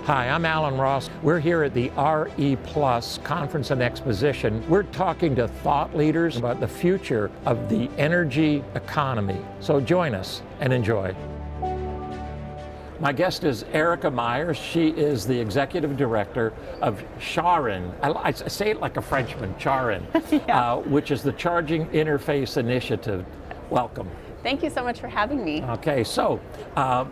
Hi, I'm Alan Ross. We're here at the RE Plus Conference and Exposition. We're talking to thought leaders about the future of the energy economy. So join us and enjoy. My guest is Erika Myers. She is the executive director of CHARIN. I say it like a Frenchman, CHARIN, Yeah. Which is the Charging Interface Initiative. Welcome. Thank you so much for having me. Okay, so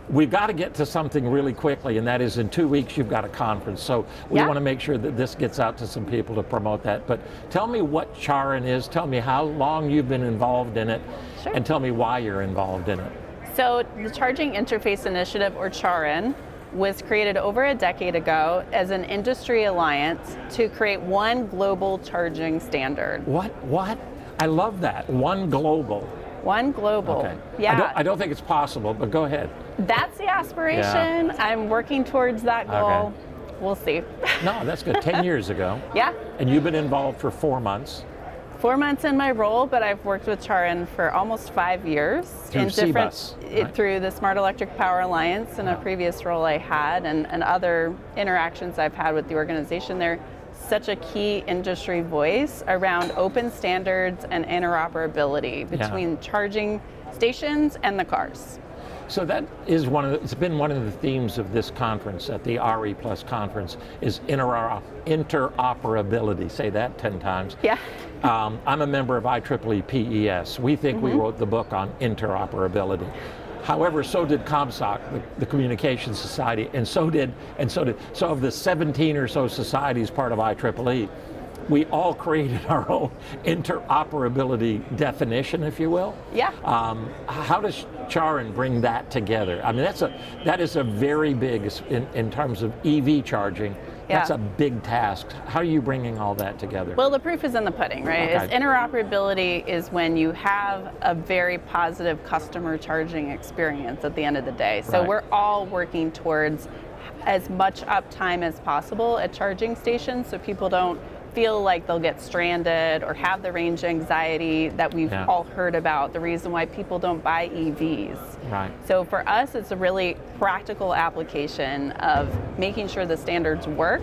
we've got to get to something really quickly, and that is in 2 weeks you've got a conference. So we want to make sure that this gets out to some people to promote that. But tell me what CHARIN is, tell me how long you've been involved in it, Sure. and tell me why you're involved in it. So the Charging Interface Initiative, or CHARIN, was created over a decade ago as an industry alliance to create one global charging standard. What? I love that. One global. One global. Okay. Yeah. I don't think it's possible, but go ahead. That's the aspiration. Yeah. I'm working towards that goal. Okay. We'll see. No, that's good. 10 years ago. Yeah. And you've been involved for 4 months. 4 months in my role, but I've worked with CHARIN for almost 5 years. Through CBUS, right? Through the Smart Electric Power Alliance in a previous role I had, and other interactions I've had with the organization. They're such a key industry voice around open standards and interoperability between charging stations and the cars. So that is it's been one of the themes of this conference, at the RE Plus conference, is interoperability. Say that 10 times. Yeah. I'm a member of IEEE PES. We think we wrote the book on interoperability. However, so did ComSoc, the Communications Society, and so of the 17 or so societies part of IEEE, we all created our own interoperability definition, if you will. Yeah. How does CHARIN bring that together? I mean, that is a very big, in terms of EV charging, that's a big task. How are you bringing all that together? Well, the proof is in the pudding, right? Okay. Interoperability is when you have a very positive customer charging experience at the end of the day. So we're all working towards as much uptime as possible at charging stations, so people don't feel like they'll get stranded or have the range anxiety that we've all heard about, the reason why people don't buy EVs. Right. So for us, it's a really practical application of making sure the standards work,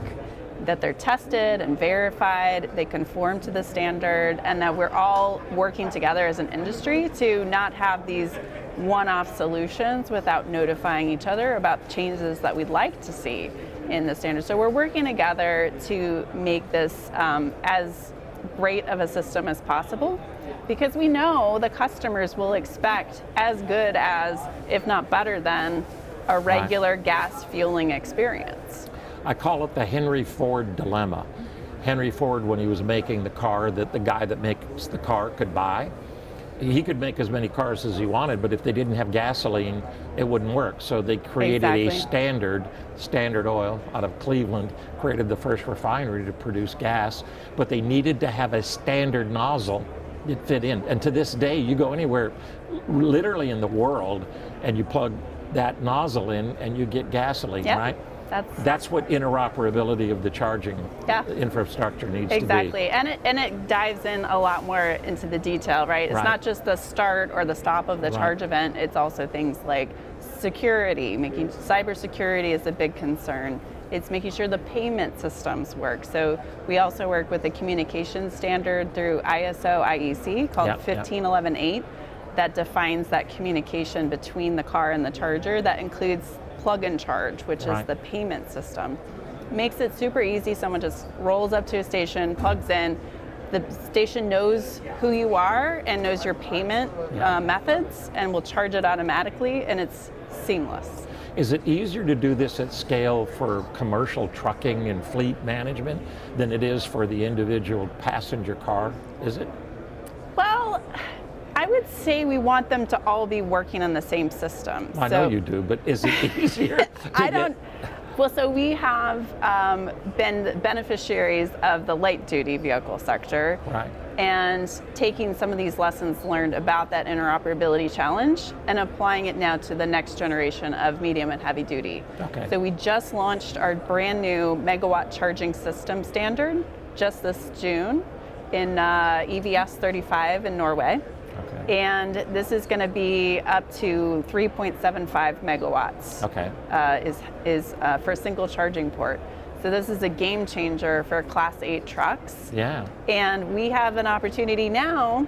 that they're tested and verified, they conform to the standard, and that we're all working together as an industry to not have these one-off solutions without notifying each other about changes that we'd like to see in the standard. So we're working together to make this as great of a system as possible, because we know the customers will expect as good as, if not better than, a regular gas fueling experience. I call it the Henry Ford dilemma. Henry Ford, when he was making the car that the guy that makes the car could buy, he could make as many cars as he wanted, but if they didn't have gasoline, it wouldn't work. So they created a Standard Oil out of Cleveland, created the first refinery to produce gas, but they needed to have a standard nozzle that fit in. And to this day, you go anywhere, literally in the world, and you plug that nozzle in and you get gasoline, right? That's what interoperability of the charging infrastructure needs to be. Exactly, and it dives in a lot more into the detail, right? It's not just the start or the stop of the charge event, it's also things like security, cybersecurity is a big concern. It's making sure the payment systems work. So we also work with a communication standard through ISO IEC called 15118 that defines that communication between the car and the charger. That includes plug and charge, which is the payment system. Makes it super easy. Someone just rolls up to a station, plugs in, the station knows who you are and knows your payment methods and will charge it automatically, and it's seamless. Is it easier to do this at scale for commercial trucking and fleet management than it is for the individual passenger car? Is it? Well, I would say we want them to all be working on the same system. I know you do, but is it easier? Well, so we have been beneficiaries of the light duty vehicle sector. And taking some of these lessons learned about that interoperability challenge and applying it now to the next generation of medium and heavy duty. So we just launched our brand new megawatt charging system standard just this June in EVS 35 in Norway. And this is going to be up to 3.75 megawatts. Okay. Is for a single charging port. So this is a game changer for Class 8 trucks. Yeah. And we have an opportunity now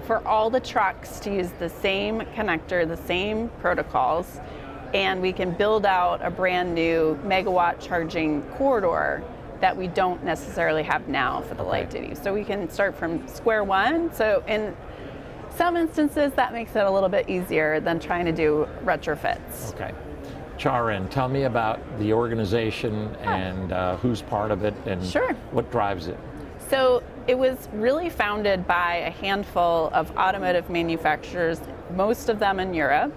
for all the trucks to use the same connector, the same protocols, and we can build out a brand new megawatt charging corridor that we don't necessarily have now for the light duty. So we can start from square one. So in some instances, that makes it a little bit easier than trying to do retrofits. Okay. Charin, tell me about the organization and who's part of it and what drives it. So it was really founded by a handful of automotive manufacturers, most of them in Europe.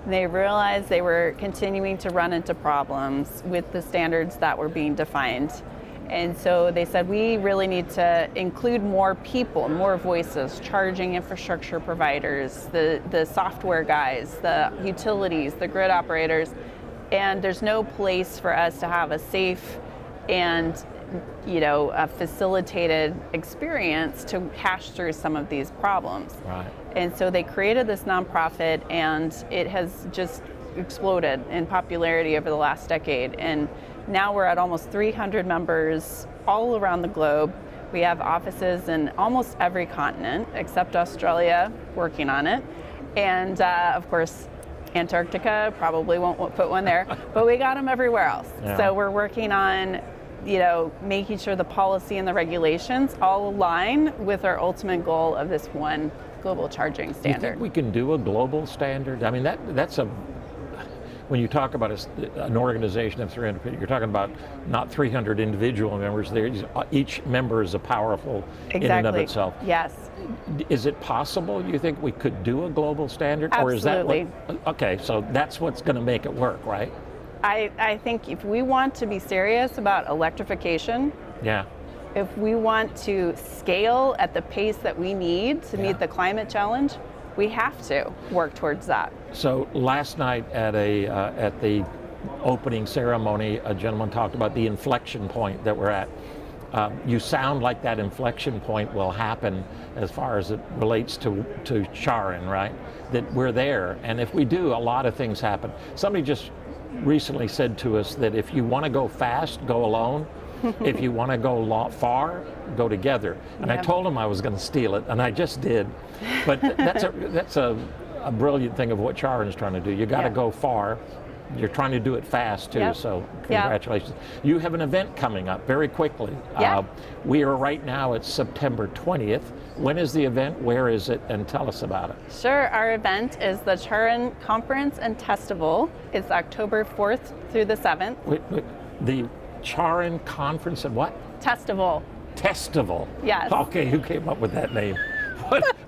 They realized they were continuing to run into problems with the standards that were being defined. And so they said, we really need to include more people, more voices, charging infrastructure providers, the software guys, the utilities, the grid operators. And there's no place for us to have a safe and a facilitated experience to hash through some of these problems. Right. And so they created this nonprofit, and it has just exploded in popularity over the last decade. And now we're at almost 300 members all around the globe. We have offices in almost every continent except Australia working on it. And of course, Antarctica probably won't put one there, but we got them everywhere else. Yeah. So we're working on making sure the policy and the regulations all align with our ultimate goal of this one global charging standard. You think we can do a global standard? I mean, that's when you talk about an organization of 300 people, you're talking about not 300 individual members. Each member is a powerful in and of itself. Yes. Is it possible, you think, we could do a global standard? Absolutely. Or is that okay, so that's what's going to make it work, right? I think if we want to be serious about electrification, if we want to scale at the pace that we need to meet the climate challenge, we have to work towards that. So last night at the opening ceremony, a gentleman talked about the inflection point that we're at. You sound like that inflection point will happen as far as it relates to Charin, right? That we're there, and if we do, a lot of things happen. Somebody just recently said to us that if you want to go fast, go alone. If you want to go far, go together. And I told him I was going to steal it, and I just did. But that's a brilliant thing of what Charin's trying to do. You got to go far. You're trying to do it fast too, so congratulations. You have an event coming up very quickly. We are right now at September 20th. When is the event? Where is it? And tell us about it. Sure. Our event is the Charin Conference and Testival. It's October 4th through the 7th. Wait, the Charin Conference and what? Testival. Testival. Yes. Okay, who came up with that name?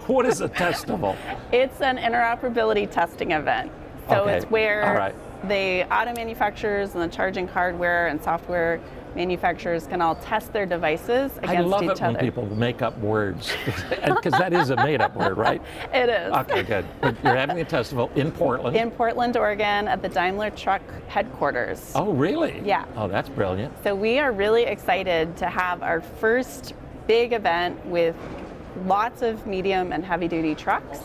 What is a testival? It's an interoperability testing event. So it's where the auto manufacturers and the charging hardware and software manufacturers can all test their devices against each other. I love it when people make up words, because that is a made-up word, right? It is. Okay, good. But you're having a testival in Portland? In Portland, Oregon, at the Daimler Truck headquarters. Oh, really? Yeah. Oh, that's brilliant. So we are really excited to have our first big event with lots of medium and heavy-duty trucks,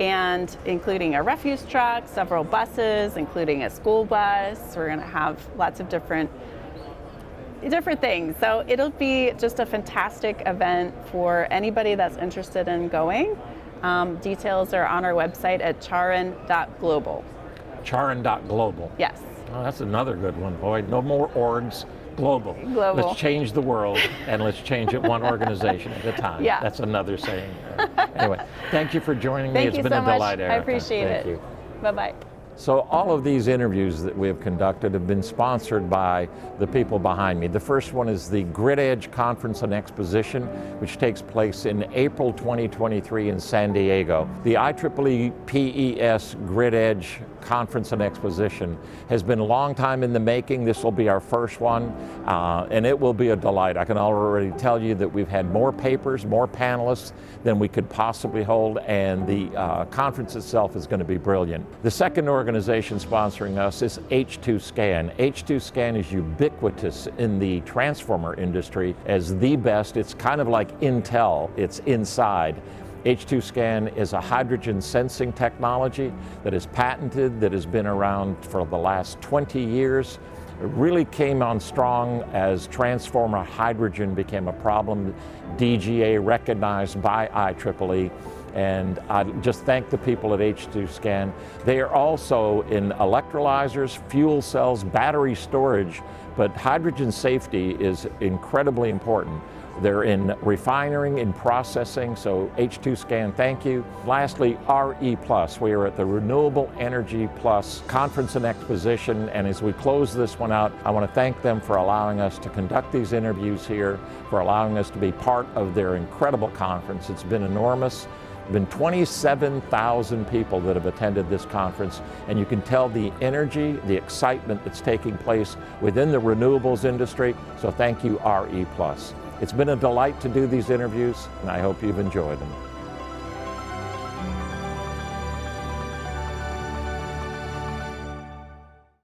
and including a refuse truck, several buses, including a school bus. We're going to have lots of different things. So it'll be just a fantastic event for anybody that's interested in going. Details are on our website at charin.global. Charin.global. Yes. Oh, that's another good one, boy. No more orgs. Global. Global. Let's change the world, and let's change it one organization at a time. Yeah. That's another saying. Anyway, thank you for joining me. Thank you It's been so a much. delight, Erika. I appreciate it. Thank you. Bye-bye. So all of these interviews that we have conducted have been sponsored by the people behind me. The first one is the Grid Edge Conference and Exposition, which takes place in April 2023 in San Diego. The IEEE PES Grid Edge Conference and Exposition has been a long time in the making. This will be our first one, and it will be a delight. I can already tell you that we've had more papers, more panelists than we could possibly hold, and the conference itself is going to be brilliant. The second organization sponsoring us is H2Scan. H2Scan is ubiquitous in the transformer industry as the best. It's kind of like Intel, it's inside. H2Scan is a hydrogen sensing technology that is patented, that has been around for the last 20 years. It really came on strong as transformer hydrogen became a problem, DGA recognized by IEEE. And I just thank the people at H2Scan. They are also in electrolyzers, fuel cells, battery storage, but hydrogen safety is incredibly important. They're in refining, in processing, so H2Scan, thank you. Lastly, RE+. We are at the Renewable Energy Plus Conference and Exposition, and as we close this one out, I want to thank them for allowing us to conduct these interviews here, for allowing us to be part of their incredible conference. It's been enormous. Been 27,000 people that have attended this conference, and you can tell the energy, the excitement that's taking place within the renewables industry, so thank you, RE+. It's been a delight to do these interviews, and I hope you've enjoyed them.